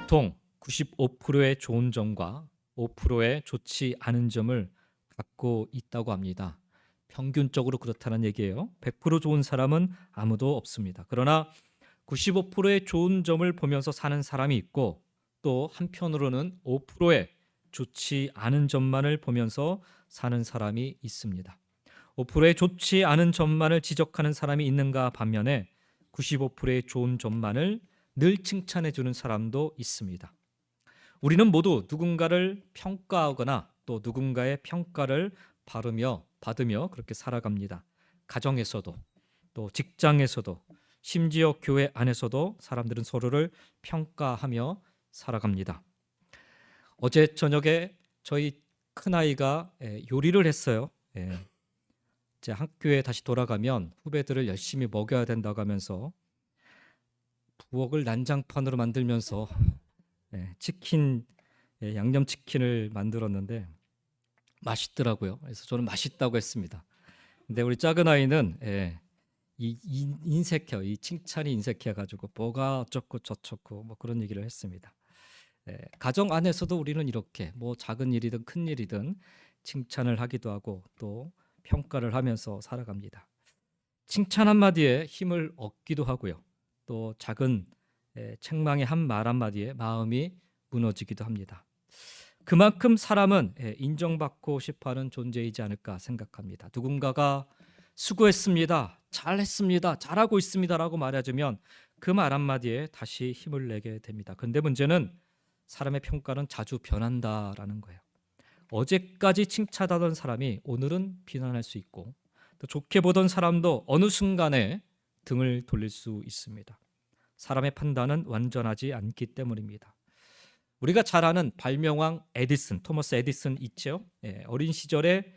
보통 95%의 좋은 점과 5%의 좋지 않은 점을 갖고 있다고 합니다. 평균적으로 그렇다는 얘기예요. 100% 좋은 사람은 아무도 없습니다. 그러나 95%의 좋은 점을 보면서 사는 사람이 있고, 또 한편으로는 5%의 좋지 않은 점만을 보면서 사는 사람이 있습니다. 5%의 좋지 않은 점만을 지적하는 사람이 있는가 반면에 95%의 좋은 점만을 늘 칭찬해 주는 사람도 있습니다. 우리는 모두 누군가를 평가하거나 또 누군가의 평가를 받으며 그렇게 살아갑니다. 가정에서도, 또 직장에서도, 심지어 교회 안에서도 사람들은 서로를 평가하며 살아갑니다. 어제 저녁에 저희 큰아이가 요리를 했어요. 제 학교에 다시 돌아가면 후배들을 열심히 먹여야 된다고 하면서 부엌을 난장판으로 만들면서 치킨, 양념치킨을 만들었는데 맛있더라고요. 그래서 저는 맛있다고 했습니다. 근데 우리 작은 아이는 인색해요. 이 칭찬이 인색해가지고 뭐가 어쩌고 저쩌고 뭐 그런 얘기를 했습니다. 가정 안에서도 우리는 이렇게 뭐 작은 일이든 큰 일이든 칭찬을 하기도 하고 또 평가를 하면서 살아갑니다. 칭찬 한마디에 힘을 얻기도 하고요. 또 작은 책망의 한 말 한마디에 마음이 무너지기도 합니다. 그만큼 사람은 인정받고 싶어하는 존재이지 않을까 생각합니다. 누군가가 수고했습니다, 잘했습니다, 잘하고 있습니다라고 말해주면 그 말 한마디에 다시 힘을 내게 됩니다. 그런데 문제는 사람의 평가는 자주 변한다라는 거예요. 어제까지 칭찬하던 사람이 오늘은 비난할 수 있고, 또 좋게 보던 사람도 어느 순간에 등을 돌릴 수 있습니다. 사람의 판단은 완전하지 않기 때문입니다. 우리가 잘 아는 발명왕 에디슨, 토머스 에디슨 있죠? 어린 시절에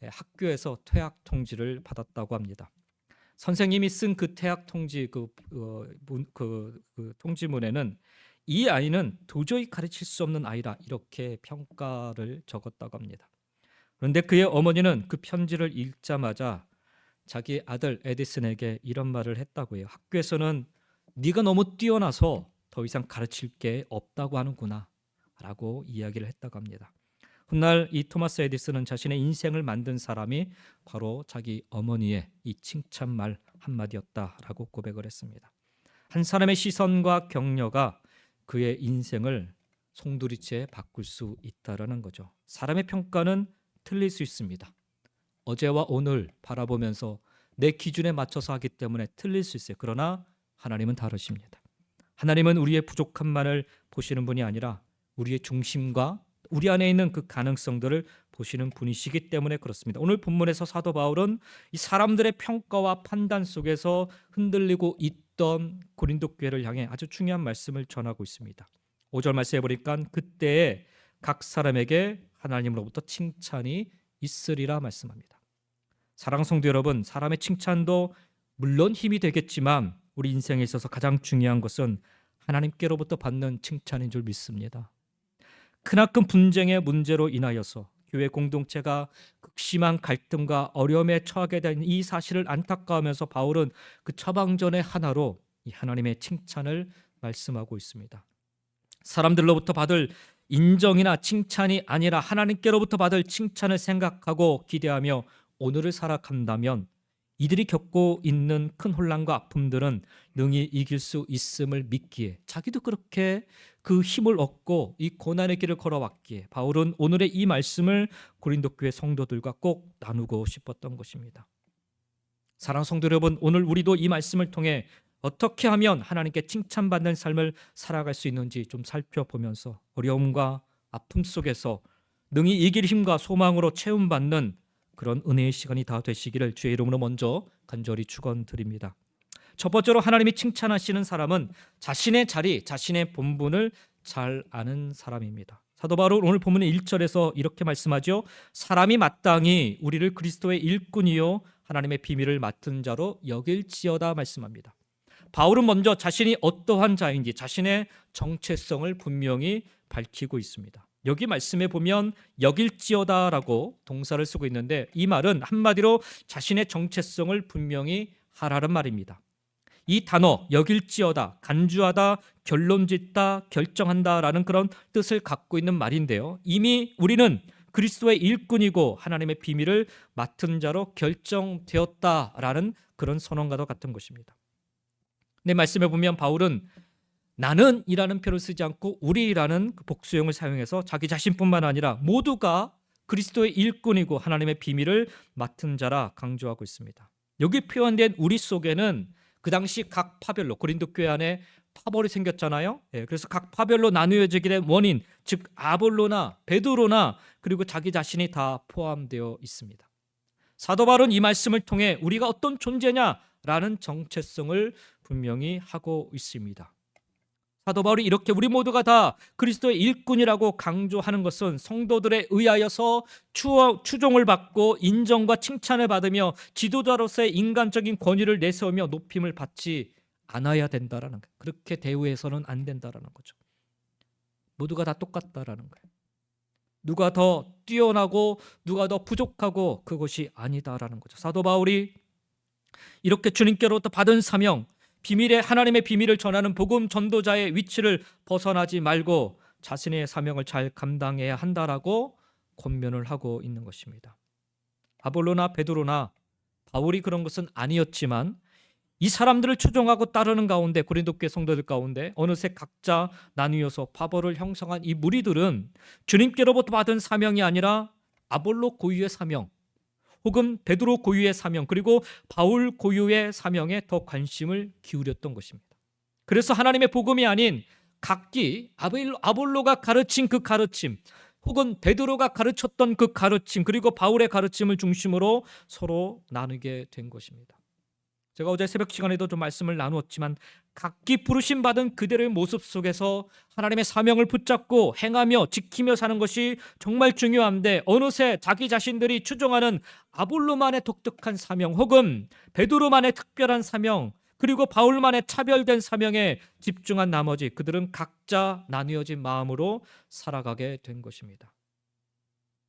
학교에서 퇴학 통지를 받았다고 합니다. 선생님이 쓴 그 퇴학 통지 그 통지문에는 이 아이는 도저히 가르칠 수 없는 아이라 이렇게 평가를 적었다고 합니다. 그런데 그의 어머니는 그 편지를 읽자마자 자기 아들 에디슨에게 이런 말을 했다고 해요. 학교에서는 네가 너무 뛰어나서 더 이상 가르칠 게 없다고 하는구나 라고 이야기를 했다고 합니다. 훗날 이 토마스 에디슨은 자신의 인생을 만든 사람이 바로 자기 어머니의 이 칭찬말 한마디였다라고 고백을 했습니다. 한 사람의 시선과 격려가 그의 인생을 송두리째 바꿀 수 있다라는 거죠. 사람의 평가는 틀릴 수 있습니다. 어제와 오늘 바라보면서 내 기준에 맞춰서 하기 때문에 틀릴 수 있어요. 그러나 하나님은 다르십니다. 하나님은 우리의 부족함만을 보시는 분이 아니라 우리의 중심과 우리 안에 있는 그 가능성들을 보시는 분이시기 때문에 그렇습니다. 오늘 본문에서 사도 바울은 이 사람들의 평가와 판단 속에서 흔들리고 있던 고린도 교회를 향해 아주 중요한 말씀을 전하고 있습니다. 5절 말씀해 보니까 그때에 각 사람에게 하나님으로부터 칭찬이 있으리라 말씀합니다. 사랑하는 성도 여러분, 사람의 칭찬도 물론 힘이 되겠지만 우리 인생에 있어서 가장 중요한 것은 하나님께로부터 받는 칭찬인 줄 믿습니다. 크나큰 분쟁의 문제로 인하여서 교회 공동체가 극심한 갈등과 어려움에 처하게 된 이 사실을 안타까워하면서 바울은 그 처방전의 하나로 이 하나님의 칭찬을 말씀하고 있습니다. 사람들로부터 받을 인정이나 칭찬이 아니라 하나님께로부터 받을 칭찬을 생각하고 기대하며 오늘을 살아간다면 이들이 겪고 있는 큰 혼란과 아픔들은 능히 이길 수 있음을 믿기에 자기도 그렇게 그 힘을 얻고 이 고난의 길을 걸어왔기에 바울은 오늘의 이 말씀을 고린도 교회 성도들과 꼭 나누고 싶었던 것입니다. 사랑하는 성도 여러분, 오늘 우리도 이 말씀을 통해 어떻게 하면 하나님께 칭찬받는 삶을 살아갈 수 있는지 좀 살펴보면서 어려움과 아픔 속에서 능히 이길 힘과 소망으로 채움받는 그런 은혜의 시간이 다 되시기를 주의 이름으로 먼저 간절히 축원드립니다. 첫 번째로 하나님이 칭찬하시는 사람은 자신의 자리, 자신의 본분을 잘 아는 사람입니다. 사도 바울은 오늘 본문의 1절에서 이렇게 말씀하죠. 사람이 마땅히 우리를 그리스도의 일꾼이요 하나님의 비밀을 맡은 자로 여길지어다 말씀합니다. 바울은 먼저 자신이 어떠한 자인지 자신의 정체성을 분명히 밝히고 있습니다. 여기 말씀에 보면 여길지어다라고 동사를 쓰고 있는데 이 말은 한마디로 자신의 정체성을 분명히 하라는 말입니다. 이 단어 여길지어다, 간주하다, 결론짓다, 결정한다라는 그런 뜻을 갖고 있는 말인데요. 이미 우리는 그리스도의 일꾼이고 하나님의 비밀을 맡은 자로 결정되었다라는 그런 선언과도 같은 것입니다. 내 말씀에 보면 바울은 나는이라는 표를 쓰지 않고 우리라는 그 복수형을 사용해서 자기 자신뿐만 아니라 모두가 그리스도의 일꾼이고 하나님의 비밀을 맡은 자라 강조하고 있습니다. 여기 표현된 우리 속에는 그 당시 각 파별로, 고린도 교회 안에 파벌이 생겼잖아요. 그래서 각 파별로 나누어지게 된 원인, 즉 아볼로나 베드로나 그리고 자기 자신이 다 포함되어 있습니다. 사도 바울은 이 말씀을 통해 우리가 어떤 존재냐라는 정체성을 분명히 하고 있습니다. 사도 바울이 이렇게 우리 모두가 다 그리스도의 일꾼이라고 강조하는 것은 성도들에 의하여서 추종을 받고 인정과 칭찬을 받으며 지도자로서의 인간적인 권위를 내세우며 높임을 받지 않아야 된다라는 거예요. 그렇게 대우해서는 안 된다라는 거죠. 모두가 다 똑같다라는 거예요. 누가 더 뛰어나고 누가 더 부족하고 그것이 아니다라는 거죠. 사도 바울이 이렇게 주님께로부터 받은 사명, 하나님의 비밀을 전하는 복음 전도자의 위치를 벗어나지 말고 자신의 사명을 잘 감당해야 한다라고 권면을 하고 있는 것입니다. 아볼로나 베드로나 바울이 그런 것은 아니었지만 이 사람들을 추종하고 따르는 가운데 고린도 교회 성도들 가운데 어느새 각자 나뉘어서 파벌을 형성한 이 무리들은 주님께로부터 받은 사명이 아니라 아볼로 고유의 사명 혹은 베드로 고유의 사명 그리고 바울 고유의 사명에 더 관심을 기울였던 것입니다. 그래서 하나님의 복음이 아닌 각기 아볼로가 가르친 그 가르침 혹은 베드로가 가르쳤던 그 가르침 그리고 바울의 가르침을 중심으로 서로 나누게 된 것입니다. 제가 어제 새벽 시간에도 좀 말씀을 나누었지만 각기 부르심 받은 그들의 모습 속에서 하나님의 사명을 붙잡고 행하며 지키며 사는 것이 정말 중요한데 어느새 자기 자신들이 추종하는 아볼로만의 독특한 사명 혹은 베드로만의 특별한 사명 그리고 바울만의 차별된 사명에 집중한 나머지 그들은 각자 나뉘어진 마음으로 살아가게 된 것입니다.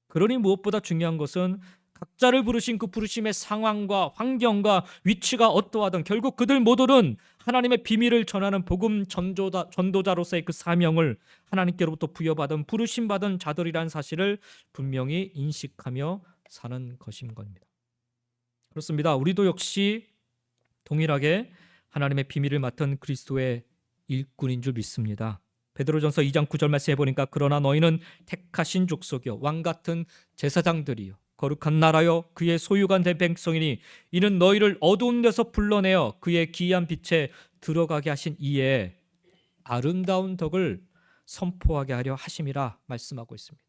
그러니 무엇보다 중요한 것은 각자를 부르신 그 부르심의 상황과 환경과 위치가 어떠하든 결국 그들 모두는 하나님의 비밀을 전하는 복음 전도자로서의 그 사명을 하나님께로부터 부여받은 부르심받은 자들이라는 사실을 분명히 인식하며 사는 것인 겁니다. 그렇습니다. 우리도 역시 동일하게 하나님의 비밀을 맡은 그리스도의 일꾼인 줄 믿습니다. 베드로전서 2장 9절 말씀해 보니까 그러나 너희는 택하신 족속이요 왕같은 제사장들이요 거룩한 나라요 그의 소유가 된 백성이니 이는 너희를 어두운 데서 불러내어 그의 기이한 빛에 들어가게 하신 이에 아름다운 덕을 선포하게 하려 하심이라 말씀하고 있습니다.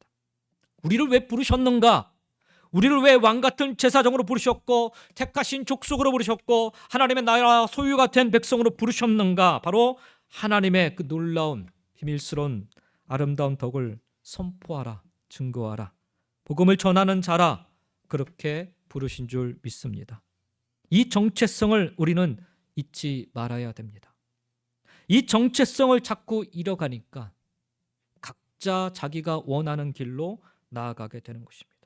우리를 왜 부르셨는가? 우리를 왜 왕같은 제사장으로 부르셨고 택하신 족속으로 부르셨고 하나님의 나라 소유가 된 백성으로 부르셨는가? 바로 하나님의 그 놀라운 비밀스러운 아름다운 덕을 선포하라, 증거하라, 복음을 전하는 자라 그렇게 부르신 줄 믿습니다. 이 정체성을 우리는 잊지 말아야 됩니다. 이 정체성을 자꾸 잃어가니까 각자 자기가 원하는 길로 나아가게 되는 것입니다.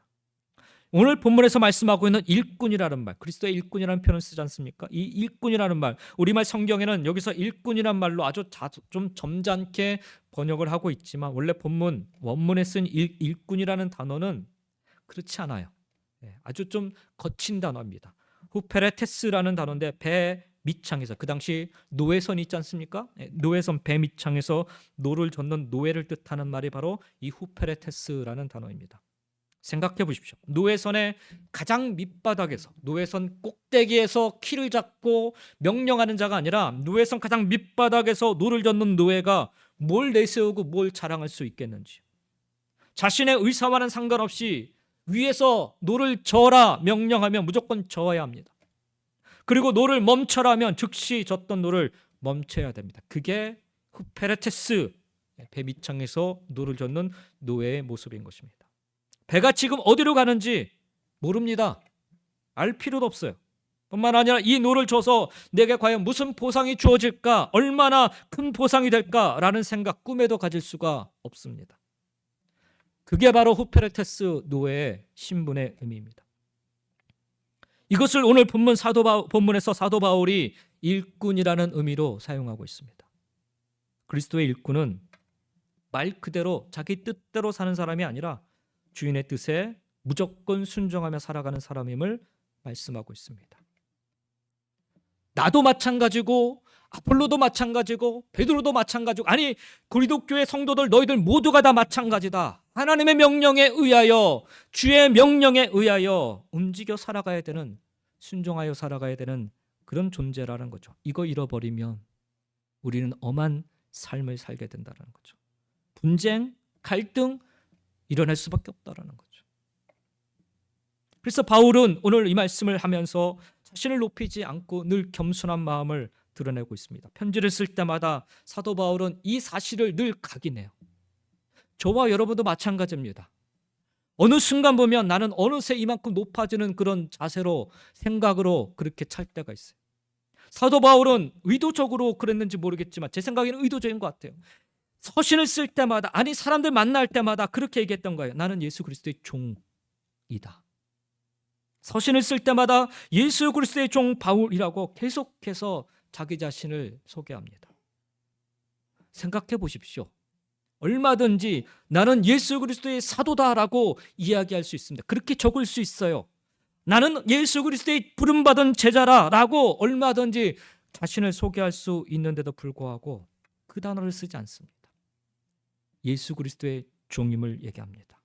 오늘 본문에서 말씀하고 있는 일꾼이라는 말, 그리스도의 일꾼이라는 표현을 쓰지 않습니까? 이 일꾼이라는 말, 우리말 성경에는 여기서 일꾼이라는 말로 아주 좀 점잖게 번역을 하고 있지만 원래 본문 원문에 쓴 일꾼이라는 단어는 그렇지 않아요. 아주 좀 거친 단어입니다. 후페레테스라는 단어인데 배 밑창에서 그 당시 노회선이 있지 않습니까? 노회선 배 밑창에서 노를 젓는 노예를 뜻하는 말이 바로 이 후페레테스라는 단어입니다. 생각해 보십시오. 노회선의 가장 밑바닥에서 노회선 꼭대기에서 키를 잡고 명령하는 자가 아니라 노회선 가장 밑바닥에서 노를 젓는 노예가 뭘 내세우고 뭘 자랑할 수 있겠는지 자신의 의사와는 상관없이 위에서 노를 저어라 명령하면 무조건 저어야 합니다. 그리고 노를 멈춰라 하면 즉시 젓던 노를 멈춰야 됩니다. 그게 후페레테스 배 밑창에서 노를 젓는 노예의 모습인 것입니다. 배가 지금 어디로 가는지 모릅니다. 알 필요도 없어요. 뿐만 아니라 이 노를 줘서 내게 과연 무슨 보상이 주어질까, 얼마나 큰 보상이 될까라는 생각 꿈에도 가질 수가 없습니다. 그게 바로 후페레테스 노예의 신분의 의미입니다. 이것을 오늘 본문에서 사도 바울이 일꾼이라는 의미로 사용하고 있습니다. 그리스도의 일꾼은 말 그대로 자기 뜻대로 사는 사람이 아니라 주인의 뜻에 무조건 순종하며 살아가는 사람임을 말씀하고 있습니다. 나도 마찬가지고 아폴로도 마찬가지고 베드로도 마찬가지고, 아니 고린도 교회 성도들 너희들 모두가 다 마찬가지다. 하나님의 명령에 의하여, 주의 명령에 의하여 움직여 살아가야 되는, 순종하여 살아가야 되는 그런 존재라는 거죠. 이거 잃어버리면 우리는 엄한 삶을 살게 된다는 거죠. 분쟁, 갈등 일어날 수밖에 없다는 거죠. 그래서 바울은 오늘 이 말씀을 하면서 자신을 높이지 않고 늘 겸손한 마음을 드러내고 있습니다. 편지를 쓸 때마다 사도 바울은 이 사실을 늘 각인해요. 저와 여러분도 마찬가지입니다. 어느 순간 보면 나는 어느새 이만큼 높아지는 그런 자세로, 생각으로 그렇게 찰 때가 있어요. 사도 바울은 의도적으로 그랬는지 모르겠지만 제 생각에는 의도적인 것 같아요. 서신을 쓸 때마다, 아니 사람들 만날 때마다 그렇게 얘기했던 거예요. 나는 예수 그리스도의 종이다. 서신을 쓸 때마다 예수 그리스도의 종 바울이라고 계속해서 자기 자신을 소개합니다. 생각해 보십시오. 얼마든지 나는 예수 그리스도의 사도다라고 이야기할 수 있습니다. 그렇게 적을 수 있어요. 나는 예수 그리스도의 부름받은 제자라라고 얼마든지 자신을 소개할 수 있는데도 불구하고 그 단어를 쓰지 않습니다. 예수 그리스도의 종임을 얘기합니다.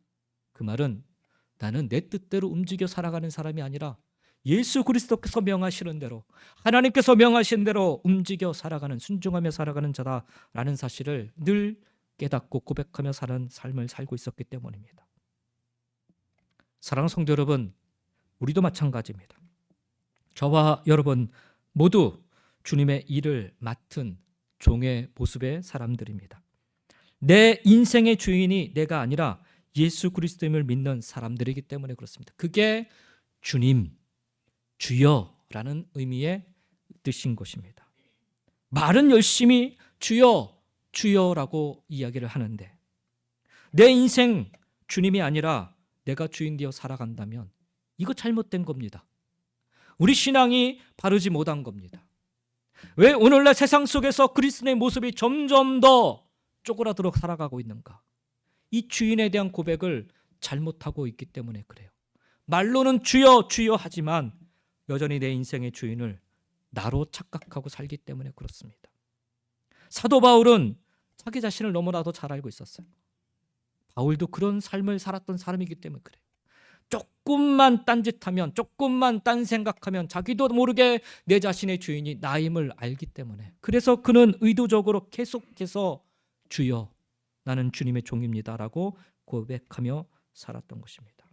그 말은 나는 내 뜻대로 움직여 살아가는 사람이 아니라 예수 그리스도께서 명하시는 대로, 하나님께서 명하신 대로 움직여 살아가는, 순종하며 살아가는 자다라는 사실을 늘 깨닫고 고백하며 사는 삶을 살고 있었기 때문입니다. 사랑하는 성도 여러분, 우리도 마찬가지입니다. 저와 여러분 모두 주님의 일을 맡은 종의 모습의 사람들입니다. 내 인생의 주인이 내가 아니라 예수 그리스도임을 믿는 사람들이기 때문에 그렇습니다. 그게 주님, 주여라는 의미의 뜻인 것입니다. 말은 열심히 주여, 주여라고 이야기를 하는데 내 인생 주님이 아니라 내가 주인 되어 살아간다면 이거 잘못된 겁니다. 우리 신앙이 바르지 못한 겁니다. 왜 오늘날 세상 속에서 그리스도의 모습이 점점 더 쪼그라들어 살아가고 있는가? 이 주인에 대한 고백을 잘못하고 있기 때문에 그래요. 말로는 주여 주여 하지만 여전히 내 인생의 주인을 나로 착각하고 살기 때문에 그렇습니다. 사도 바울은 자기 자신을 너무나도 잘 알고 있었어요. 바울도 그런 삶을 살았던 사람이기 때문에 그래요. 조금만 딴짓하면, 조금만 딴 생각하면 자기도 모르게 내 자신의 주인이 나임을 알기 때문에, 그래서 그는 의도적으로 계속해서 주여, 나는 주님의 종입니다라고 고백하며 살았던 것입니다.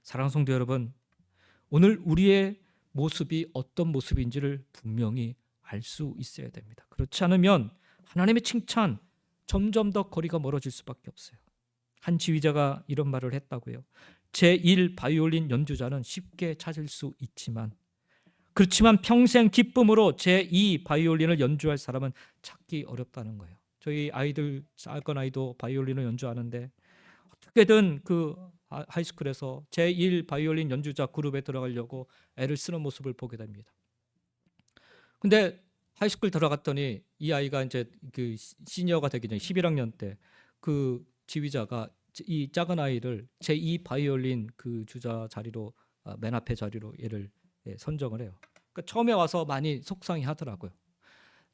사랑하는 성도 여러분, 오늘 우리의 모습이 어떤 모습인지를 분명히 알 수 있어야 됩니다. 그렇지 않으면 하나님의 칭찬 점점 더 거리가 멀어질 수밖에 없어요. 한 지휘자가 이런 말을 했다고요. 제1 바이올린 연주자는 쉽게 찾을 수 있지만, 그렇지만 평생 기쁨으로 제2 바이올린을 연주할 사람은 찾기 어렵다는 거예요. 저희 아이들, 작은 아이도 바이올린을 연주하는데 어떻게든 그 하이스쿨에서 제1 바이올린 연주자 그룹에 들어가려고 애를 쓰는 모습을 보게 됩니다. 근데 하이스쿨 들어갔더니 이 아이가 이제 그 시니어가 되기 전에 11학년 때 그 지휘자가 이 작은 아이를 제2 바이올린 그 주자 자리로, 맨 앞에 자리로 얘를 선정을 해요. 그러니까 처음에 와서 많이 속상해 하더라고요.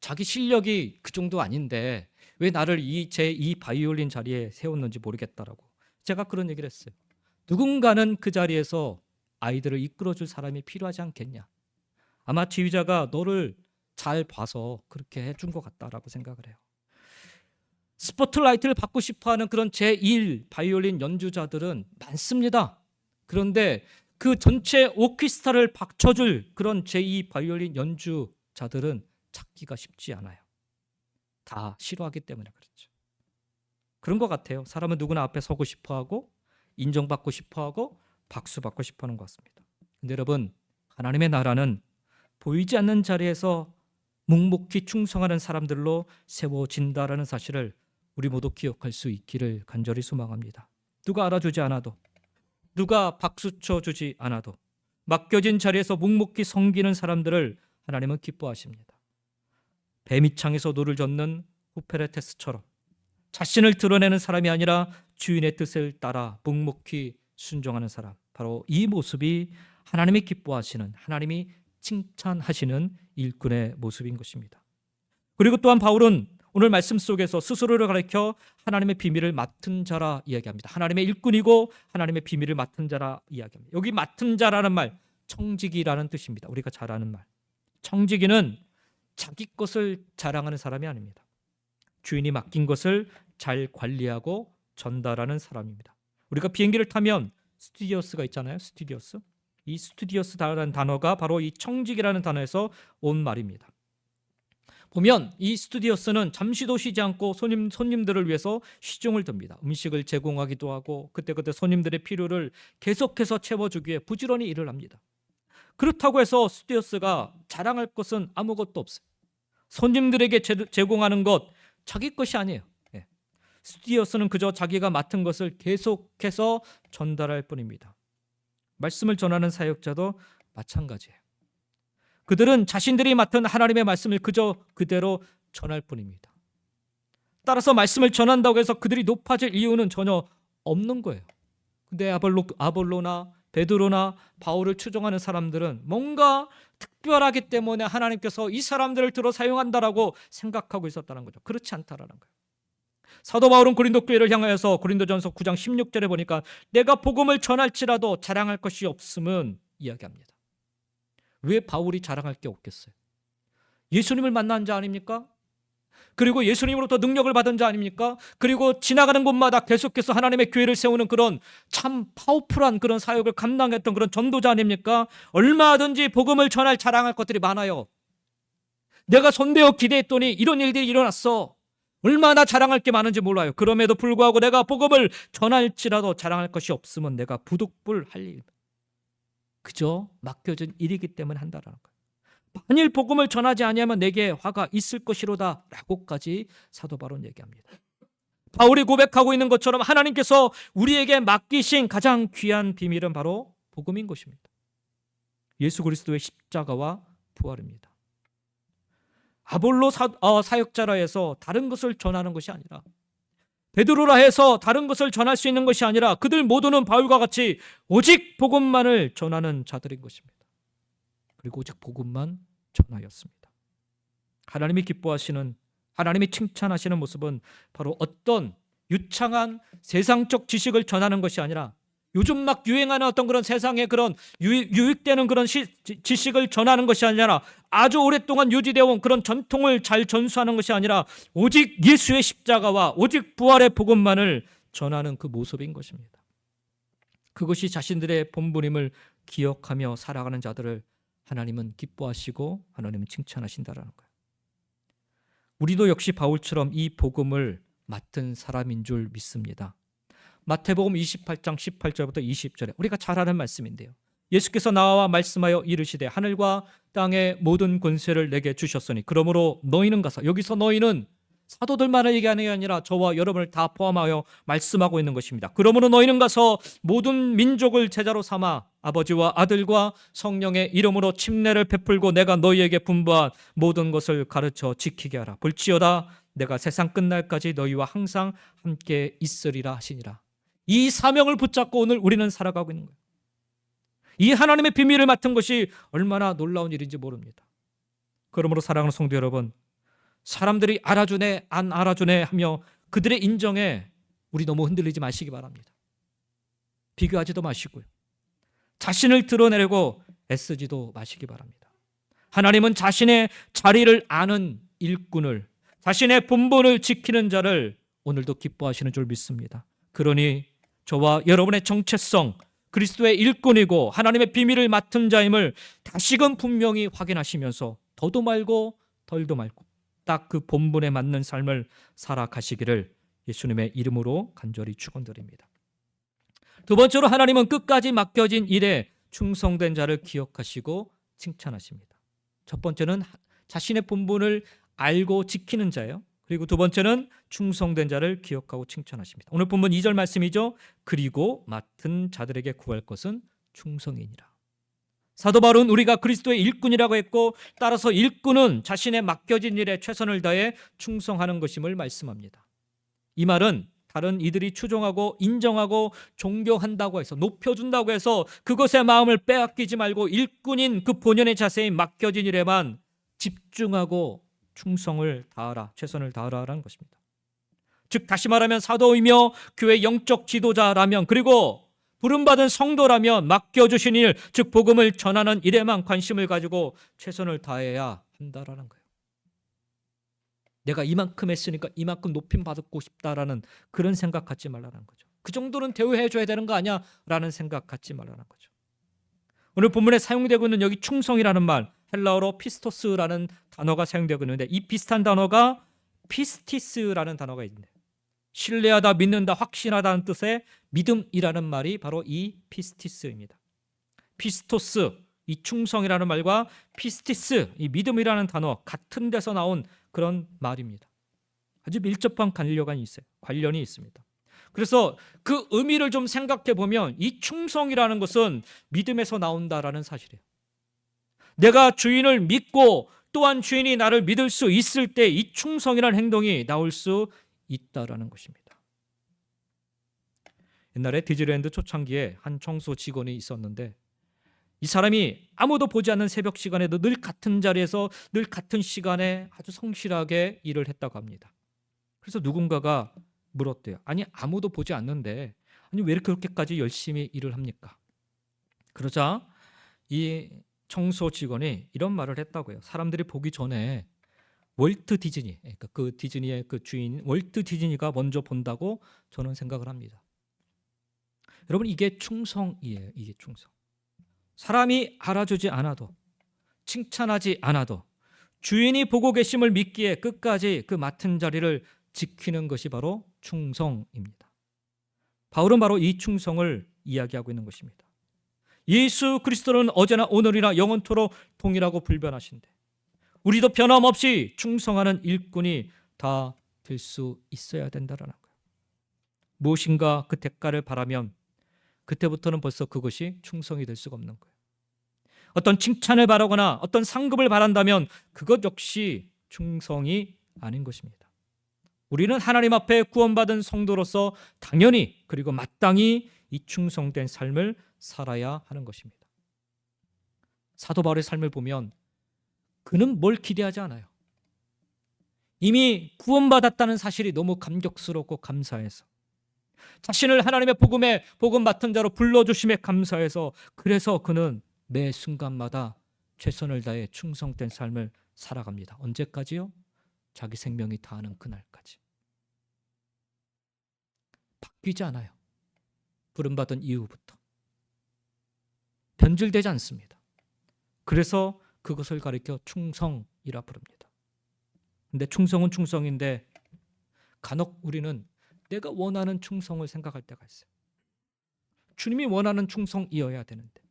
자기 실력이 그 정도 아닌데 왜 나를 이 제2 바이올린 자리에 세웠는지 모르겠다라고. 제가 그런 얘기를 했어요. 누군가는 그 자리에서 아이들을 이끌어줄 사람이 필요하지 않겠냐. 아마 지휘자가 너를 잘 봐서 그렇게 해준 것 같다라고 생각을 해요. 스포트라이트를 받고 싶어하는 그런 제1 바이올린 연주자들은 많습니다. 그런데 그 전체 오케스트라를 받쳐줄 그런 제2 바이올린 연주자들은 찾기가 쉽지 않아요. 다 싫어하기 때문에 그렇죠. 그런 것 같아요. 사람은 누구나 앞에 서고 싶어하고 인정받고 싶어하고 박수받고 싶어하는 것 같습니다. 근데 여러분, 하나님의 나라는 보이지 않는 자리에서 묵묵히 충성하는 사람들로 세워진다라는 사실을 우리 모두 기억할 수 있기를 간절히 소망합니다. 누가 알아주지 않아도, 누가 박수 쳐주지 않아도, 맡겨진 자리에서 묵묵히 섬기는 사람들을 하나님은 기뻐하십니다. 뱀이창에서 노를 젓는 후페레테스처럼 자신을 드러내는 사람이 아니라 주인의 뜻을 따라 묵묵히 순종하는 사람, 바로 이 모습이 하나님이 기뻐하시는, 하나님이 칭찬하시는 일꾼의 모습인 것입니다. 그리고 또한 바울은 오늘 말씀 속에서 스스로를 가리켜 하나님의 비밀을 맡은 자라 이야기합니다. 하나님의 일꾼이고 하나님의 비밀을 맡은 자라 이야기합니다. 여기 맡은 자라는 말, 청지기라는 뜻입니다. 우리가 잘 아는 말. 청지기는 자기 것을 자랑하는 사람이 아닙니다. 주인이 맡긴 것을 잘 관리하고 전달하는 사람입니다. 우리가 비행기를 타면 스튜디오스가 있잖아요. 스튜디오스. 이 스튜디오스라는 단어가 바로 이 청지기라는 단어에서 온 말입니다. 보면 이 스튜디오스는 잠시도 쉬지 않고 손님들을 위해서 시중을 듭니다. 음식을 제공하기도 하고 그때그때 손님들의 필요를 계속해서 채워주기 위해 부지런히 일을 합니다. 그렇다고 해서 스튜디오스가 자랑할 것은 아무것도 없어요. 손님들에게 제공하는 것 자기 것이 아니에요. 스튜디오스는 그저 자기가 맡은 것을 계속해서 전달할 뿐입니다. 말씀을 전하는 사역자도 마찬가지예요. 그들은 자신들이 맡은 하나님의 말씀을 그저 그대로 전할 뿐입니다. 따라서 말씀을 전한다고 해서 그들이 높아질 이유는 전혀 없는 거예요. 근데 아볼로나 베드로나 바울을 추종하는 사람들은 뭔가 특별하기 때문에 하나님께서 이 사람들을 들어 사용한다라고 생각하고 있었다는 거죠. 그렇지 않다라는 거예요. 사도 바울은 고린도 교회를 향하여서 고린도전서 9장 16절에 보니까 내가 복음을 전할지라도 자랑할 것이 없음은 이야기합니다. 왜 바울이 자랑할 게 없겠어요? 예수님을 만난 자 아닙니까? 그리고 예수님으로부터 능력을 받은 자 아닙니까? 그리고 지나가는 곳마다 계속해서 하나님의 교회를 세우는 그런 참 파워풀한 그런 사역을 감당했던 그런 전도자 아닙니까? 얼마든지 복음을 전할 자랑할 것들이 많아요. 내가 손대어 기대했더니 이런 일들이 일어났어. 얼마나 자랑할 게 많은지 몰라요. 그럼에도 불구하고 내가 복음을 전할지라도 자랑할 것이 없으면 내가 부득불할 일. 그저 맡겨진 일이기 때문에 한다라는 거예요. 만일 복음을 전하지 아니하면 내게 화가 있을 것이로다 라고까지 사도 바울은 얘기합니다. 바울이 고백하고 있는 것처럼 하나님께서 우리에게 맡기신 가장 귀한 비밀은 바로 복음인 것입니다. 예수 그리스도의 십자가와 부활입니다. 아볼로 사역자라 해서 다른 것을 전하는 것이 아니라, 베드로라 해서 다른 것을 전할 수 있는 것이 아니라 그들 모두는 바울과 같이 오직 복음만을 전하는 자들인 것입니다. 그리고 오직 복음만 전하였습니다. 하나님이 기뻐하시는, 하나님이 칭찬하시는 모습은 바로 어떤 유창한 세상적 지식을 전하는 것이 아니라 요즘 막 유행하는 어떤 그런 세상의 그런 유익되는 그런 지식을 전하는 것이 아니라 아주 오랫동안 유지되어 온 그런 전통을 잘 전수하는 것이 아니라 오직 예수의 십자가와 오직 부활의 복음만을 전하는 그 모습인 것입니다. 그것이 자신들의 본분임을 기억하며 살아가는 자들을 하나님은 기뻐하시고 하나님은 칭찬하신다라는 거예요. 우리도 역시 바울처럼 이 복음을 맡은 사람인 줄 믿습니다. 마태복음 28장 18절부터 20절에 우리가 잘 아는 말씀인데요. 예수께서 나와 말씀하여 이르시되 하늘과 땅의 모든 권세를 내게 주셨으니 그러므로 너희는 가서, 여기서 너희는 사도들만을 얘기하는 게 아니라 저와 여러분을 다 포함하여 말씀하고 있는 것입니다. 그러므로 너희는 가서 모든 민족을 제자로 삼아 아버지와 아들과 성령의 이름으로 침례를 베풀고 내가 너희에게 분부한 모든 것을 가르쳐 지키게 하라. 볼지어다 내가 세상 끝날까지 너희와 항상 함께 있으리라 하시니라. 이 사명을 붙잡고 오늘 우리는 살아가고 있는 거예요. 이 하나님의 비밀을 맡은 것이 얼마나 놀라운 일인지 모릅니다. 그러므로 사랑하는 성도 여러분, 사람들이 알아주네 안 알아주네 하며 그들의 인정에 우리 너무 흔들리지 마시기 바랍니다. 비교하지도 마시고요. 자신을 드러내려고 애쓰지도 마시기 바랍니다. 하나님은 자신의 자리를 아는 일꾼을, 자신의 본분을 지키는 자를 오늘도 기뻐하시는 줄 믿습니다. 그러니 저와 여러분의 정체성, 그리스도의 일꾼이고 하나님의 비밀을 맡은 자임을 다시금 분명히 확인하시면서 더도 말고 덜도 말고 딱 그 본분에 맞는 삶을 살아가시기를 예수님의 이름으로 간절히 축원드립니다. 두 번째로 하나님은 끝까지 맡겨진 일에 충성된 자를 기억하시고 칭찬하십니다. 첫 번째는 자신의 본분을 알고 지키는 자예요. 그리고 두 번째는 충성된 자를 기억하고 칭찬하십니다. 오늘 본문 2절 말씀이죠. 그리고 맡은 자들에게 구할 것은 충성이니라. 사도 바울은 우리가 그리스도의 일꾼이라고 했고, 따라서 일꾼은 자신의 맡겨진 일에 최선을 다해 충성하는 것임을 말씀합니다. 이 말은 다른 이들이 추종하고 인정하고 존경한다고 해서, 높여준다고 해서 그것의 마음을 빼앗기지 말고 일꾼인 그 본연의 자세인 맡겨진 일에만 집중하고 충성을 다하라, 최선을 다하라는 것입니다. 즉 다시 말하면 사도이며 교회 영적 지도자라면, 그리고 부름받은 성도라면 맡겨주신 일, 즉 복음을 전하는 일에만 관심을 가지고 최선을 다해야 한다라는 거예요. 내가 이만큼 했으니까 이만큼 높임 받고 싶다라는 그런 생각 갖지 말라는 거죠. 그 정도는 대우해줘야 되는 거 아니야? 라는 생각 갖지 말라는 거죠. 오늘 본문에 사용되고 있는 여기 충성이라는 말, 헬라어로 피스토스라는 단어가 사용되고 있는데, 이 비슷한 단어가 피스티스라는 단어가 있는데, 신뢰하다, 믿는다, 확신하다는 뜻의 믿음이라는 말이 바로 이 피스티스입니다. 피스토스, 이 충성이라는 말과 피스티스, 이 믿음이라는 단어, 같은 데서 나온 그런 말입니다. 아주 밀접한 관련이 있습니다. 그래서 그 의미를 좀 생각해 보면 이 충성이라는 것은 믿음에서 나온다라는 사실이에요. 내가 주인을 믿고 또한 주인이 나를 믿을 수 있을 때 이 충성이라는 행동이 나올 수 있다라는 것입니다. 옛날에 디즈니랜드 초창기에 한 청소 직원이 있었는데, 이 사람이 아무도 보지 않는 새벽 시간에도 늘 같은 자리에서 늘 같은 시간에 아주 성실하게 일을 했다고 합니다. 그래서 누군가가 물었대요. 아니, 아무도 보지 않는데 아니 왜 그렇게까지 열심히 일을 합니까? 그러자 이 청소 직원이 이런 말을 했다고요. 사람들이 보기 전에 월트 디즈니, 그러니까 그 디즈니의 그 주인 월트 디즈니가 먼저 본다고 저는 생각을 합니다. 여러분, 이게 충성이에요. 이게 충성. 사람이 알아주지 않아도, 칭찬하지 않아도 주인이 보고 계심을 믿기에 끝까지 그 맡은 자리를 지키는 것이 바로 충성입니다. 바울은 바로 이 충성을 이야기하고 있는 것입니다. 예수 그리스도는 어제나 오늘이나 영원토록 동일하고 불변하신데, 우리도 변함없이 충성하는 일꾼이 다 될 수 있어야 된다라는 거예요. 무엇인가 그 대가를 바라면 그때부터는 벌써 그것이 충성이 될 수가 없는 거예요. 어떤 칭찬을 바라거나 어떤 상급을 바란다면 그것 역시 충성이 아닌 것입니다. 우리는 하나님 앞에 구원받은 성도로서 당연히, 그리고 마땅히 이 충성된 삶을 살아야 하는 것입니다. 사도 바울의 삶을 보면 그는 뭘 기대하지 않아요. 이미 구원받았다는 사실이 너무 감격스럽고 감사해서, 자신을 하나님의 복음 맡은 자로 불러주심에 감사해서, 그래서 그는 매 순간마다 최선을 다해 충성된 삶을 살아갑니다. 언제까지요? 자기 생명이 다하는 그날까지. 바뀌지 않아요. 부름받은 이후부터 변질되지 않습니다. 그래서 그것을 가리켜 충성이라 부릅니다. 근데 충성은 충성인데 간혹 우리는 내가 원하는 충성을 생각할 때가 있어요. 주님이 원하는 충성이어야 되는데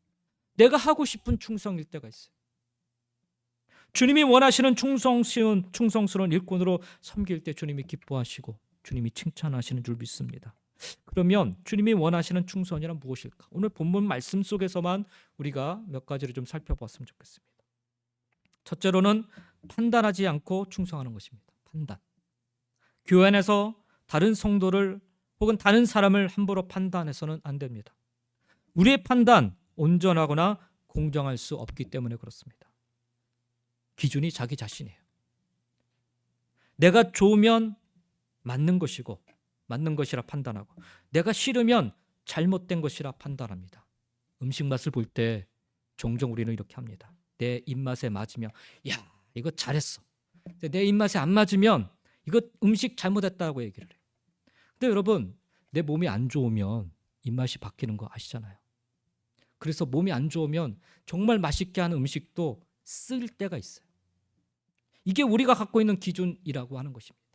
내가 하고 싶은 충성일 때가 있어요. 주님이 원하시는 충성스러운 일꾼으로 섬길 때 주님이 기뻐하시고 주님이 칭찬하시는 줄 믿습니다. 그러면 주님이 원하시는 충성이란 무엇일까? 오늘 본문 말씀 속에서만 우리가 몇 가지를 좀 살펴봤으면 좋겠습니다. 첫째로는 판단하지 않고 충성하는 것입니다. 판단. 교회 안에서 다른 성도를 혹은 다른 사람을 함부로 판단해서는 안 됩니다. 우리의 판단, 온전하거나 공정할 수 없기 때문에 그렇습니다. 기준이 자기 자신이에요. 내가 좋으면 맞는 것이고 맞는 것이라 판단하고, 내가 싫으면 잘못된 것이라 판단합니다. 음식 맛을 볼 때 종종 우리는 이렇게 합니다. 내 입맛에 맞으면 야, 이거 잘했어. 내 입맛에 안 맞으면 이거 음식 잘못했다고 얘기를 해요. 근데 여러분, 내 몸이 안 좋으면 입맛이 바뀌는 거 아시잖아요. 그래서 몸이 안 좋으면 정말 맛있게 하는 음식도 쓸 때가 있어요. 이게 우리가 갖고 있는 기준이라고 하는 것입니다.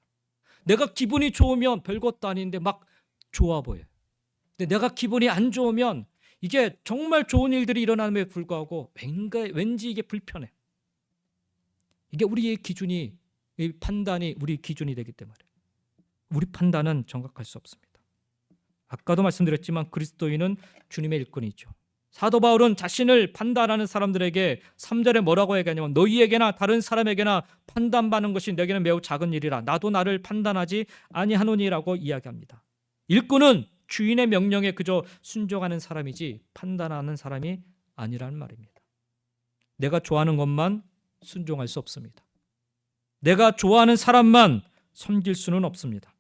내가 기분이 좋으면 별것도 아닌데 막 좋아 보여요. 근데 내가 기분이 안 좋으면 이게 정말 좋은 일들이 일어남에 불구하고 왠지 이게 불편해. 이게 우리의 기준이, 이 판단이 우리 기준이 되기 때문에 우리 판단은 정확할 수 없습니다. 아까도 말씀드렸지만 그리스도인은 주님의 일꾼이죠. 사도 바울은 자신을 판단하는 사람들에게 3절에 뭐라고 얘기하냐면 너희에게나 다른 사람에게나 판단받는 것이 내게는 매우 작은 일이라 나도 나를 판단하지 아니하노니라고 이야기합니다. 일꾼은 주인의 명령에 그저 순종하는 사람이지 판단하는 사람이 아니라는 말입니다. 내가 좋아하는 것만 순종할 수 없습니다. 내가 좋아하는 사람만 섬길 수는 없습니다.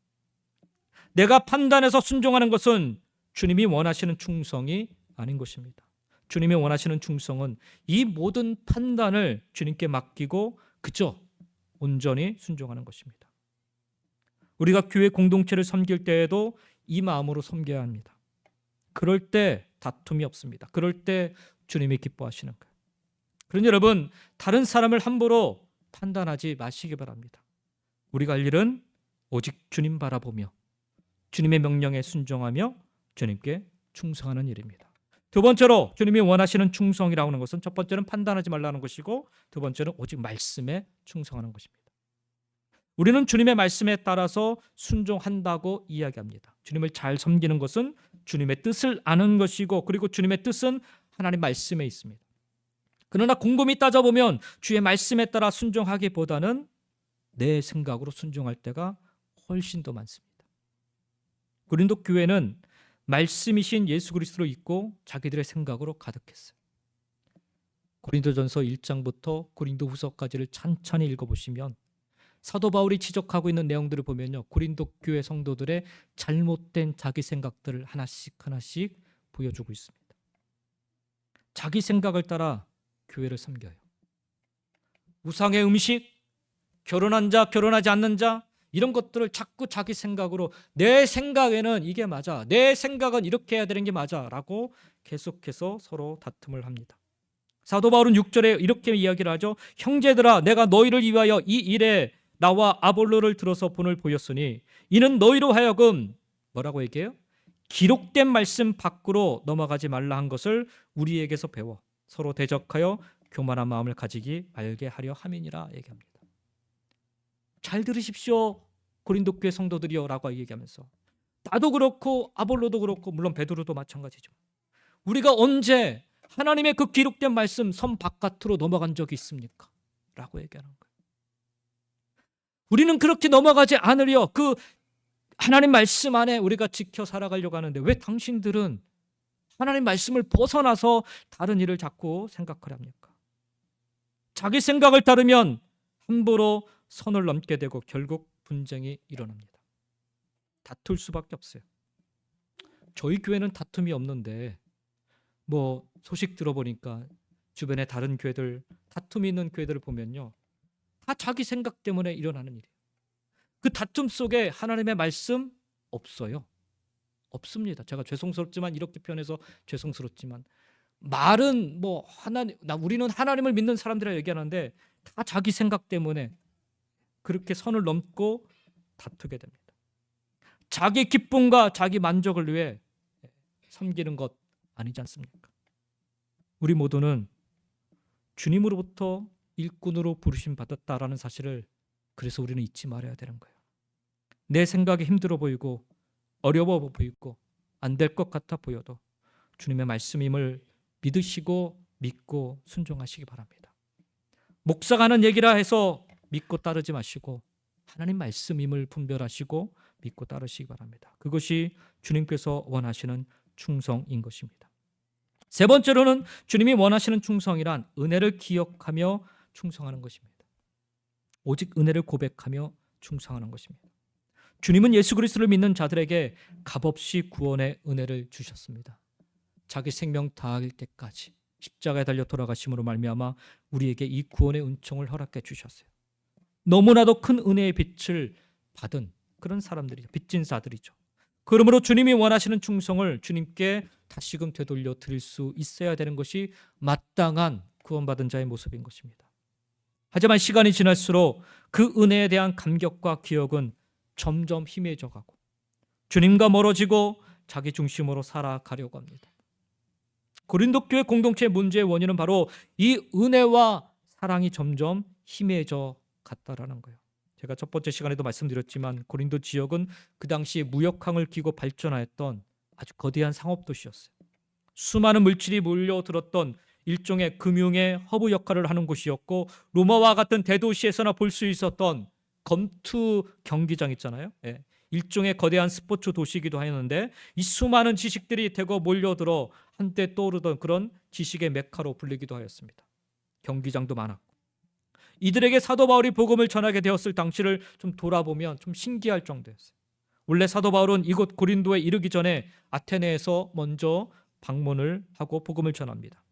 내가 판단해서 순종하는 것은 주님이 원하시는 충성이 아닌 것입니다. 주님이 원하시는 충성은 이 모든 판단을 주님께 맡기고 그저 온전히 순종하는 것입니다. 우리가 교회 공동체를 섬길 때에도 이 마음으로 섬겨야 합니다. 그럴 때 다툼이 없습니다. 그럴 때 주님이 기뻐하시는 거예요. 그러니 여러분, 다른 사람을 함부로 판단하지 마시기 바랍니다. 우리가 할 일은 오직 주님 바라보며 주님의 명령에 순종하며 주님께 충성하는 일입니다. 두 번째로 주님이 원하시는 충성이라고 하는 것은 첫 번째는 판단하지 말라는 것이고 두 번째는 오직 말씀에 충성하는 것입니다. 우리는 주님의 말씀에 따라서 순종한다고 이야기합니다. 주님을 잘 섬기는 것은 주님의 뜻을 아는 것이고 그리고 주님의 뜻은 하나님 말씀에 있습니다. 그러나 곰곰이 따져보면 주의 말씀에 따라 순종하기보다는 내 생각으로 순종할 때가 훨씬 더 많습니다. 고린도 교회는 말씀이신 예수 그리스도로 있고 자기들의 생각으로 가득했어요. 고린도전서 1장부터 고린도후서까지를 찬찬히 읽어보시면 사도 바울이 지적하고 있는 내용들을 보면요, 고린도 교회 성도들의 잘못된 자기 생각들을 하나씩 보여주고 있습니다. 자기 생각을 따라 교회를 섬겨요. 우상의 음식, 결혼한 자, 결혼하지 않는 자 이런 것들을 자꾸 자기 생각으로 내 생각에는 이게 맞아, 내 생각은 이렇게 해야 되는 게 맞아 라고 계속해서 서로 다툼을 합니다. 사도 바울은 6절에 이렇게 이야기를 하죠. 형제들아 내가 너희를 위하여 이 일에 나와 아볼로를 들어서 본을 보였으니 이는 너희로 하여금 뭐라고 얘기해요? 기록된 말씀 밖으로 넘어가지 말라 한 것을 우리에게서 배워 서로 대적하여 교만한 마음을 가지기 말게 하려 함이니라 얘기합니다. 잘 들으십시오 고린도 교회 성도들이여 라고 얘기하면서 나도 그렇고 아볼로도 그렇고 물론 베드로도 마찬가지죠. 우리가 언제 하나님의 그 기록된 말씀 선 바깥으로 넘어간 적이 있습니까? 라고 얘기하는 거예요. 우리는 그렇게 넘어가지 않으려 그 하나님 말씀 안에 우리가 지켜 살아가려고 하는데 왜 당신들은 하나님 말씀을 벗어나서 다른 일을 자꾸 생각하려 합니까? 자기 생각을 따르면 함부로 선을 넘게 되고 결국 분쟁이 일어납니다. 다툴 수밖에 없어요. 저희 교회는 다툼이 없는데 뭐 소식 들어보니까 주변에 다른 교회들 다툼이 있는 교회들을 보면요, 다 자기 생각 때문에 일어나는 일이에요. 그 다툼 속에 하나님의 말씀 없어요. 없습니다. 제가 죄송스럽지만 이렇게 표현해서 죄송스럽지만 말은 뭐 우리는 하나님을 믿는 사람들이라 얘기하는데 다 자기 생각 때문에 그렇게 선을 넘고 다투게 됩니다. 자기 기쁨과 자기 만족을 위해 섬기는 것 아니지 않습니까? 우리 모두는 주님으로부터 일꾼으로 부르심 받았다라는 사실을 그래서 우리는 잊지 말아야 되는 거예요. 내 생각이 힘들어 보이고 어려워 보이고 안 될 것 같아 보여도 주님의 말씀임을 믿으시고 믿고 순종하시기 바랍니다. 목사가 하는 얘기라 해서 믿고 따르지 마시고 하나님 말씀임을 분별하시고 믿고 따르시기 바랍니다. 그것이 주님께서 원하시는 충성인 것입니다. 세 번째로는 주님이 원하시는 충성이란 은혜를 기억하며 충성하는 것입니다. 오직 은혜를 고백하며 충성하는 것입니다. 주님은 예수 그리스도를 믿는 자들에게 값없이 구원의 은혜를 주셨습니다. 자기 생명 다할 때까지 십자가에 달려 돌아가심으로 말미암아 우리에게 이 구원의 은총을 허락해 주셨어요. 너무나도 큰 은혜의 빛을 받은 그런 사람들이죠. 빚진 자들이죠. 그러므로 주님이 원하시는 충성을 주님께 다시금 되돌려 드릴 수 있어야 되는 것이 마땅한 구원받은 자의 모습인 것입니다. 하지만 시간이 지날수록 그 은혜에 대한 감격과 기억은 점점 희미해져 가고 주님과 멀어지고 자기 중심으로 살아가려고 합니다. 고린도 교회 공동체의 문제의 원인은 바로 이 은혜와 사랑이 점점 희미해져 갔다라는 거예요. 제가 첫 번째 시간에도 말씀드렸지만 고린도 지역은 그 당시에 무역항을 끼고 발전하였던 아주 거대한 상업도시였어요. 수많은 물질이 몰려들었던 일종의 금융의 허브 역할을 하는 곳이었고, 로마와 같은 대도시에서나 볼 수 있었던 검투 경기장 있잖아요. 예. 일종의 거대한 스포츠 도시이기도 하였는데, 이 수많은 지식들이 대거 몰려들어 한때 떠오르던 그런 지식의 메카로 불리기도 하였습니다. 경기장도 많았고, 이들에게 사도 바울이 복음을 전하게 되었을 당시를 좀 돌아보면 좀 신기할 정도였어요. 원래 사도 바울은 이곳 고린도에 이르기 전에 아테네에서 먼저 방문을 하고 복음을 전합니다.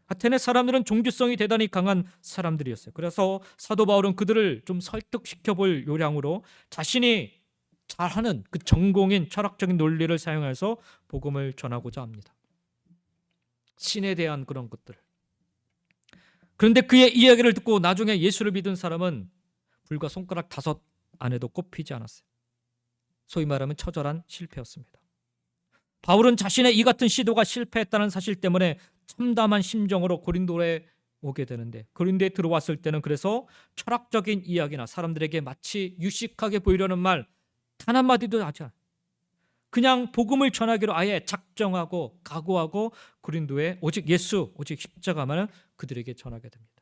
아테네 사람들은 종교성이 대단히 강한 사람들이었어요. 그래서 사도 바울은 그들을 좀 설득시켜 볼 요량으로 자신이 잘하는 그 전공인 철학적인 논리를 사용해서 복음을 전하고자 합니다. 신에 대한 그런 것들을. 그런데 그의 이야기를 듣고 나중에 예수를 믿은 사람은 불과 손가락 5 안에도 꼽히지 않았어요. 소위 말하면 처절한 실패였습니다. 바울은 자신의 이 같은 시도가 실패했다는 사실 때문에 참담한 심정으로 고린도에 오게 되는데, 고린도에 들어왔을 때는 그래서 철학적인 이야기나 사람들에게 마치 유식하게 보이려는 말 단 한마디도 하지 않아요. 그냥 복음을 전하기로 아예 작정하고 각오하고 고린도에 오직 예수, 오직 십자가만을 그들에게 전하게 됩니다.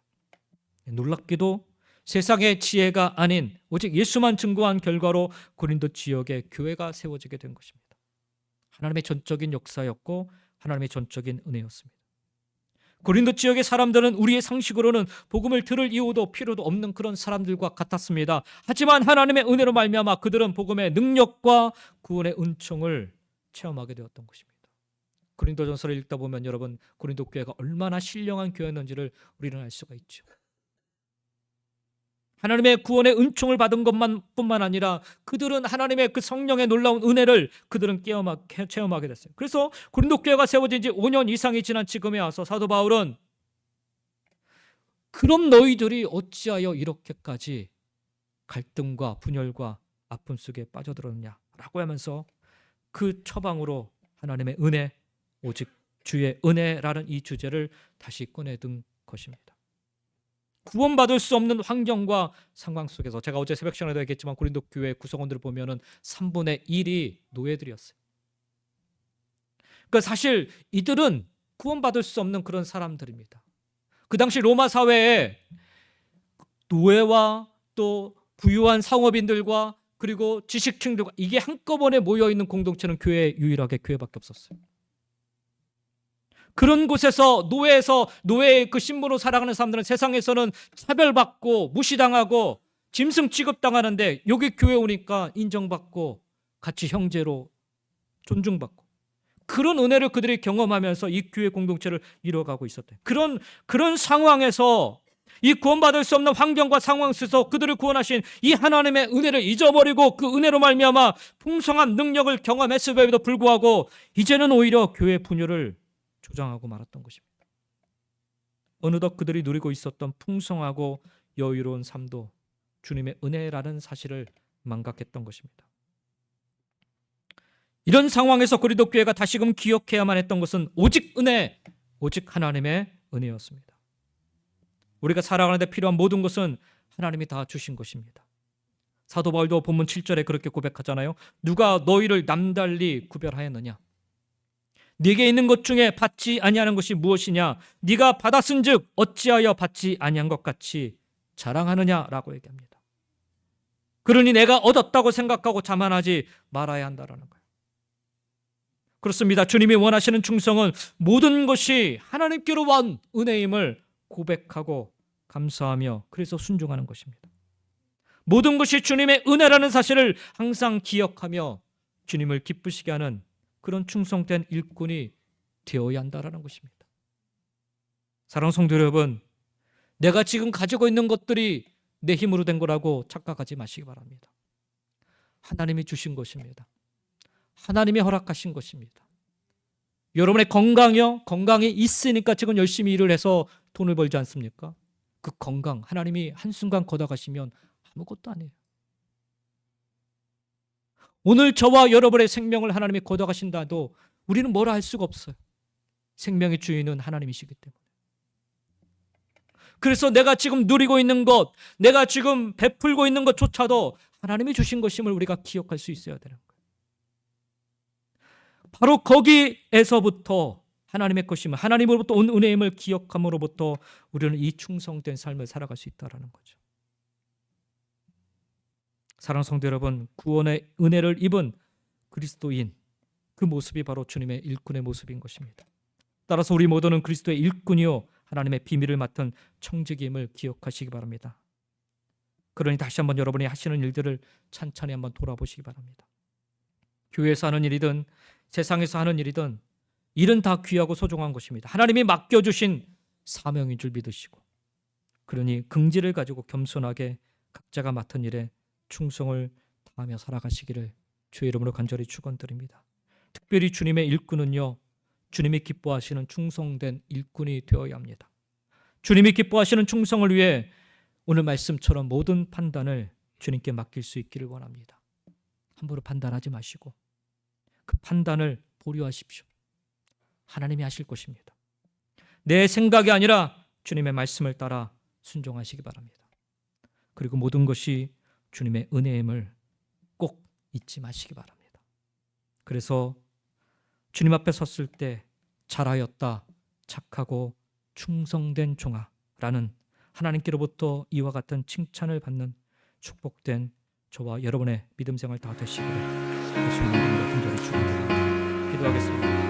놀랍게도 세상의 지혜가 아닌 오직 예수만 증거한 결과로 고린도 지역에 교회가 세워지게 된 것입니다. 하나님의 전적인 역사였고 하나님의 전적인 은혜였습니다. 고린도 지역의 사람들은 우리의 상식으로는 복음을 들을 이유도 필요도 없는 그런 사람들과 같았습니다. 하지만 하나님의 은혜로 말미암아 그들은 복음의 능력과 구원의 은총을 체험하게 되었던 것입니다. 고린도전서를 읽다 보면 여러분, 고린도 교회가 얼마나 신령한 교회였는지를 우리는 알 수가 있죠. 하나님의 구원의 은총을 받은 것뿐만 아니라 그들은 하나님의 그 성령의 놀라운 은혜를 그들은 체험하게 됐어요. 그래서 고린도 교회가 세워진 지 5년 이상이 지난 지금에 와서 사도 바울은 그럼 너희들이 어찌하여 이렇게까지 갈등과 분열과 아픔 속에 빠져들었느냐라고 하면서 그 처방으로 하나님의 은혜, 오직 주의 은혜라는 이 주제를 다시 꺼내든 것입니다. 구원받을 수 없는 환경과 상황 속에서, 제가 어제 새벽 시간에도 얘기했지만 고린도 교회 구성원들을 보면은 3분의 1이 노예들이었어요. 그러니까 사실 이들은 구원받을 수 없는 그런 사람들입니다. 그 당시 로마 사회에 노예와 또 부유한 상업인들과 그리고 지식층들과 이게 한꺼번에 모여있는 공동체는 유일하게 교회밖에 없었어요. 그런 곳에서 노예의 그 신분으로 살아가는 사람들은 세상에서는 차별받고 무시당하고 짐승 취급당하는데, 여기 교회 오니까 인정받고 같이 형제로 존중받고, 그런 은혜를 그들이 경험하면서 이 교회 공동체를 이뤄가고 있었대요. 그런 상황에서 이 구원받을 수 없는 환경과 상황 속에서 그들을 구원하신 이 하나님의 은혜를 잊어버리고 그 은혜로 말미암아 풍성한 능력을 경험했음에도 불구하고 이제는 오히려 교회 분열을 조장하고 말았던 것입니다. 어느덧 그들이 누리고 있었던 풍성하고 여유로운 삶도 주님의 은혜라는 사실을 망각했던 것입니다. 이런 상황에서 고린도 교회가 다시금 기억해야만 했던 것은 오직 은혜, 오직 하나님의 은혜였습니다. 우리가 살아가는 데 필요한 모든 것은 하나님이 다 주신 것입니다. 사도 바울도 본문 7절에 그렇게 고백하잖아요. 누가 너희를 남달리 구별하였느냐? 네게 있는 것 중에 받지 아니하는 것이 무엇이냐? 네가 받았은즉 어찌하여 받지 아니한 것 같이 자랑하느냐라고 얘기합니다. 그러니 내가 얻었다고 생각하고 자만하지 말아야 한다라는 거예요. 그렇습니다. 주님이 원하시는 충성은 모든 것이 하나님께로 온 은혜임을 고백하고 감사하며 그래서 순종하는 것입니다. 모든 것이 주님의 은혜라는 사실을 항상 기억하며 주님을 기쁘시게 하는 그런 충성된 일꾼이 되어야 한다는 것입니다. 사랑하는 성도 여러분, 내가 지금 가지고 있는 것들이 내 힘으로 된 거라고 착각하지 마시기 바랍니다. 하나님이 주신 것입니다. 하나님이 허락하신 것입니다. 여러분의 건강이 있으니까 지금 열심히 일을 해서 돈을 벌지 않습니까? 그 건강 하나님이 한순간 걷어가시면 아무것도 아니에요. 오늘 저와 여러분의 생명을 하나님이 걷어가신다도 우리는 뭐라 할 수가 없어요. 생명의 주인은 하나님이시기 때문에. 그래서 내가 지금 누리고 있는 것, 내가 지금 베풀고 있는 것조차도 하나님이 주신 것임을 우리가 기억할 수 있어야 되는 거예요. 바로 거기에서부터 하나님의 것임을, 하나님으로부터 온 은혜임을 기억함으로부터 우리는 이 충성된 삶을 살아갈 수 있다는 거죠. 사랑하는 성도 여러분, 구원의 은혜를 입은 그리스도인, 그 모습이 바로 주님의 일꾼의 모습인 것입니다. 따라서 우리 모두는 그리스도의 일꾼이요 하나님의 비밀을 맡은 청지기임을 기억하시기 바랍니다. 그러니 다시 한번 여러분이 하시는 일들을 찬찬히 한번 돌아보시기 바랍니다. 교회에서 하는 일이든 세상에서 하는 일이든 일은 다 귀하고 소중한 것입니다. 하나님이 맡겨주신 사명인 줄 믿으시고, 그러니 긍지를 가지고 겸손하게 각자가 맡은 일에 충성을 다하며 살아가시기를 주의 이름으로 간절히 축원드립니다. 특별히 주님의 일꾼은요, 주님이 기뻐하시는 충성된 일꾼이 되어야 합니다. 주님이 기뻐하시는 충성을 위해 오늘 말씀처럼 모든 판단을 주님께 맡길 수 있기를 원합니다. 함부로 판단하지 마시고 그 판단을 보류하십시오. 하나님이 하실 것입니다. 내 생각이 아니라 주님의 말씀을 따라 순종하시기 바랍니다. 그리고 모든 것이 주님의 은혜임을 꼭 잊지 마시기 바랍니다. 그래서 주님 앞에 섰을 때 잘하였다, 착하고 충성된 종아라는 하나님께로부터 이와 같은 칭찬을 받는 축복된 저와 여러분의 믿음 생활 다 되시기를 예수님의 이름으로 간절히 축원드립니다. 기도하겠습니다.